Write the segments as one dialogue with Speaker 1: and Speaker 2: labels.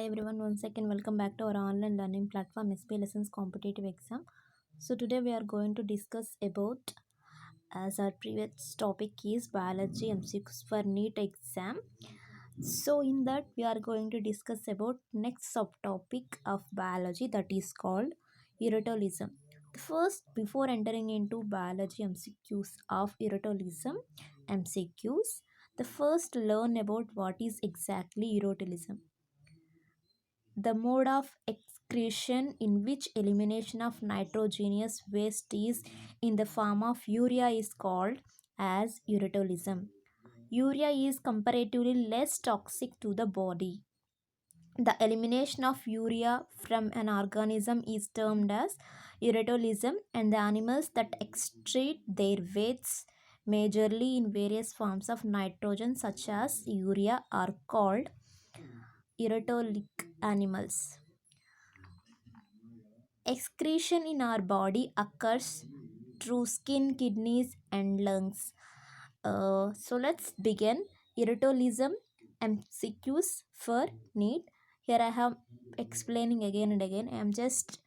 Speaker 1: Hi everyone, once again welcome back to our online learning platform SP Lessons Competitive Exam. So today we are going to discuss about, as our previous topic is biology MCQs for NEET exam. So in that we are going to discuss about next subtopic of biology, that is called irritabilism. First, before entering into biology MCQs of irritabilism MCQs, the first learn about what is exactly irritabilism. The mode of excretion in which elimination of nitrogenous waste is in the form of urea is called as uratolism. Urea is comparatively less toxic to the body. The elimination of urea from an organism is termed as uratolism, and the animals that excrete their wastes majorly in various forms of nitrogen such as urea are called uratolic animals. Excretion in our body occurs through skin, kidneys, and lungs. So let's begin. Irritabilism MCQs for NEET. Here I have explaining again and again. I am just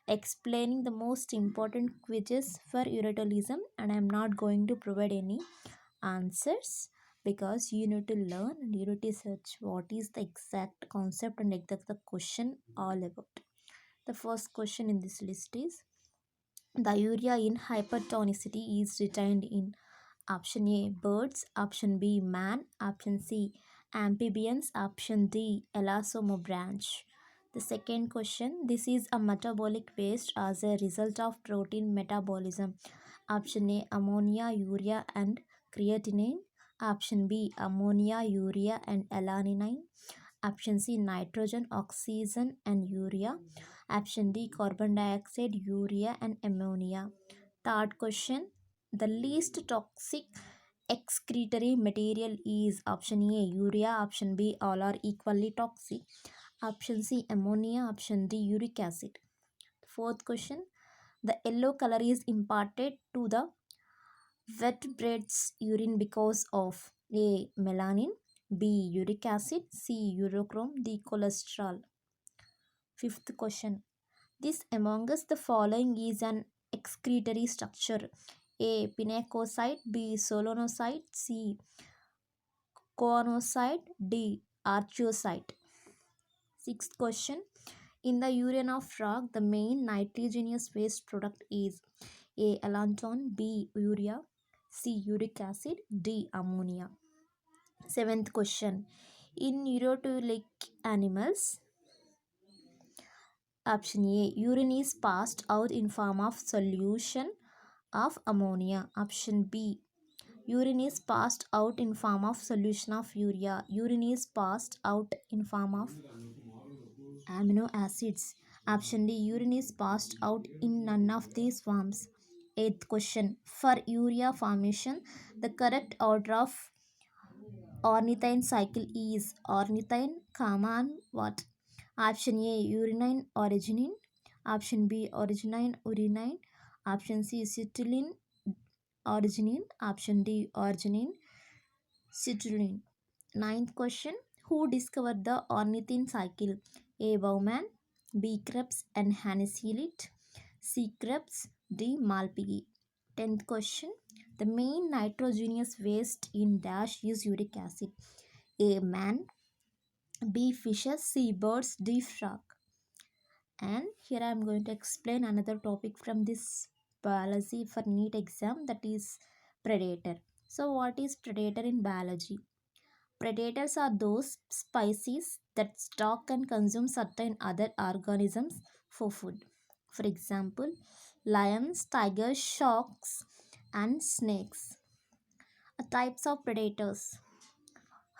Speaker 1: explaining the most important quizzes for irritabilism, and I am not going to provide any answers because you need to learn and you need to search what is the exact concept and exact the question all about. The first question in this list is: the urea in hypertonicity is retained in option A birds, option B man, option C amphibians, option D elasmobranch. The second question: this is a metabolic waste as a result of protein metabolism. Option A ammonia, urea, and creatinine. Option B ammonia, urea, and alanine. Option C nitrogen, oxygen, and urea. Option D carbon dioxide, urea, and ammonia. Third question: the least toxic excretory material is option A urea, option B all are equally toxic, option C ammonia, option D uric acid. Fourth question: the yellow color is imparted to the vertebrates urine because of A melanin, B uric acid, C urochrome, D cholesterol. Fifth question: this among us the following is an excretory structure: A pinacocyte, B solenocyte, C coanocyte, D archaeocyte. Sixth question: in the urine of frog, the main nitrogenous waste product is A allantoin, B urea, C uric acid, D ammonia. Seventh question: in urotelic animals, option A urine is passed out in form of solution of ammonia. Option B urine is passed out in form of solution of urea. Urine is passed out in form of amino acids. Option D urine is passed out in none of these forms. Eighth question: for urea formation, the correct order of ornithine cycle is ornithine, comma, and what? Option A urinine originin. Option B originine urinine. Option C citylene originin. Option D originin citylene. Ninth question: who discovered the ornithine cycle? A Bowman, B Krebs and Hannes Hillit, C Krebs, D Malpighi. 10th question: the main nitrogenous waste in dash is uric acid. A man, B fishes, C birds, D frog. And here I am going to explain another topic from this biology for NEET exam, that is predator. So what is predator in biology? Predators are those species that stalk and consume certain other organisms for food. For example, lions, tigers, sharks, and snakes. Types of predators: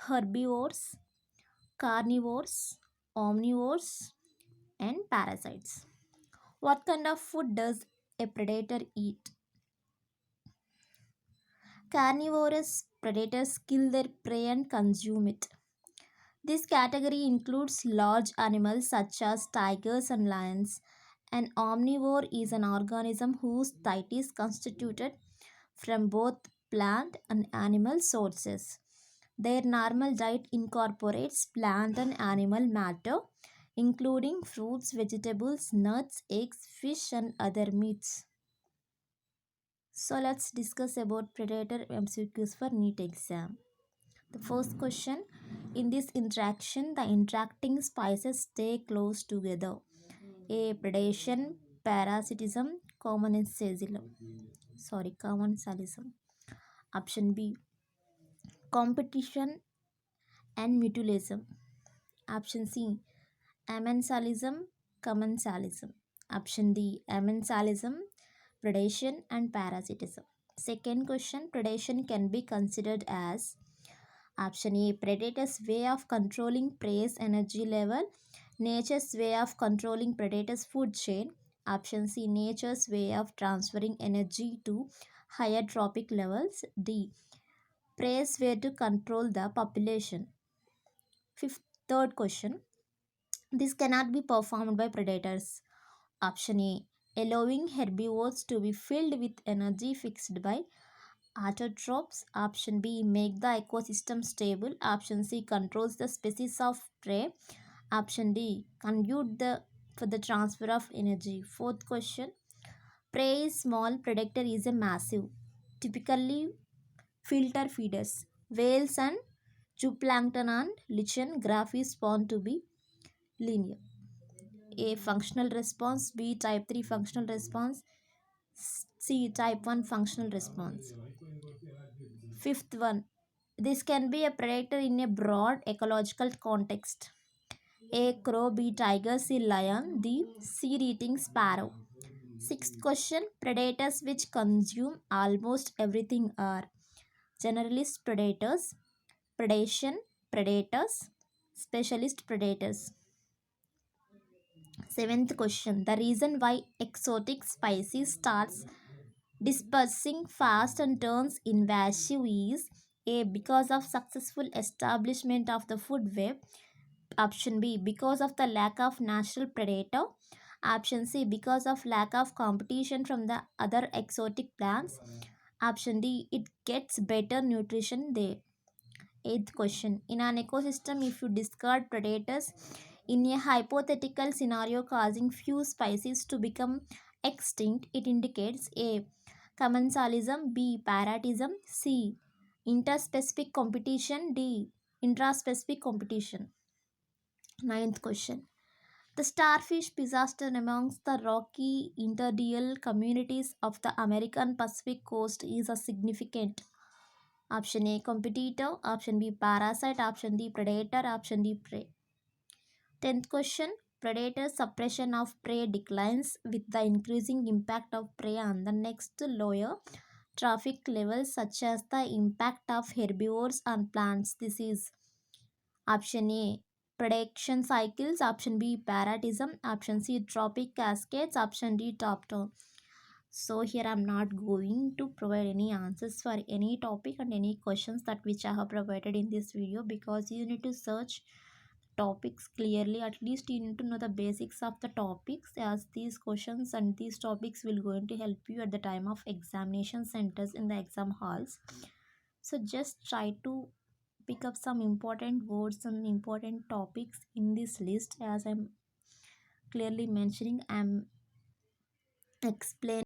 Speaker 1: herbivores, carnivores, omnivores, and parasites. What kind of food does a predator eat? Carnivorous predators kill their prey and consume it. This category includes large animals such as tigers and lions. An omnivore is an organism whose diet is constituted from both plant and animal sources. Their normal diet incorporates plant and animal matter, including fruits, vegetables, nuts, eggs, fish, and other meats. So let's discuss about predator MCQs for NEET exam. The first question, in this interaction, the interacting species stay close together. A. Predation, parasitism, commensalism. Commensalism. Option B. Competition and mutualism. Option C. Amensalism, commensalism. Option D. Amensalism, predation and parasitism. Second question, predation can be considered as option A. Predator's way of controlling prey's energy level. Nature's way of controlling predator's food chain. Option C. Nature's way of transferring energy to higher trophic levels. D. Prey's way to control the population. Third question. This cannot be performed by predators. Option A. Allowing herbivores to be filled with energy fixed by autotrophs. Option B. Make the ecosystem stable. Option C. Controls the species of prey. Option D. Conduit for the transfer of energy. Fourth question. Prey is small, predator is a massive. Typically filter feeders. Whales and zooplankton and lichen graph is found to be linear. A. Functional response. B. Type 3 functional response. C. Type 1 functional response. Fifth one. This can be a predator in a broad ecological context. A. Crow. B. Tiger. C. Lion. D. Seed-eating sparrow. Sixth question. Predators which consume almost everything are generalist predators, predation predators, specialist predators. Seventh question. The reason why exotic species starts dispersing fast and turns invasive is A. Because of successful establishment of the food web. Option B. Because of the lack of natural predator. Option C. Because of lack of competition from the other exotic plants. Option D. It gets better nutrition there. Eighth question. In an ecosystem, if you discard predators in a hypothetical scenario causing few species to become extinct, it indicates A. Commensalism, B. Paratism, C. Interspecific competition, D. Intraspecific competition. Ninth question. The starfish disaster amongst the rocky interdial communities of the American Pacific coast is a significant. Option A. Competitor. Option B. Parasite. Option D. Predator. Option D. Prey. 10th question. Predator suppression of prey declines with the increasing impact of prey on the next lower trophic levels, such as the impact of herbivores on plants. This is option A. Predation cycles. Option B. Paratism. Option C. Trophic cascades. Option D. Top down. So here I'm not going to provide any answers for any topic and any questions that which I have provided in this video, because you need to search topics clearly. At least you need to know the basics of the topics, as these questions and these topics will going to help you at the time of examination centers in the exam halls. So just try to pick up some important words and important topics in this list. As I'm clearly mentioning, I'm explaining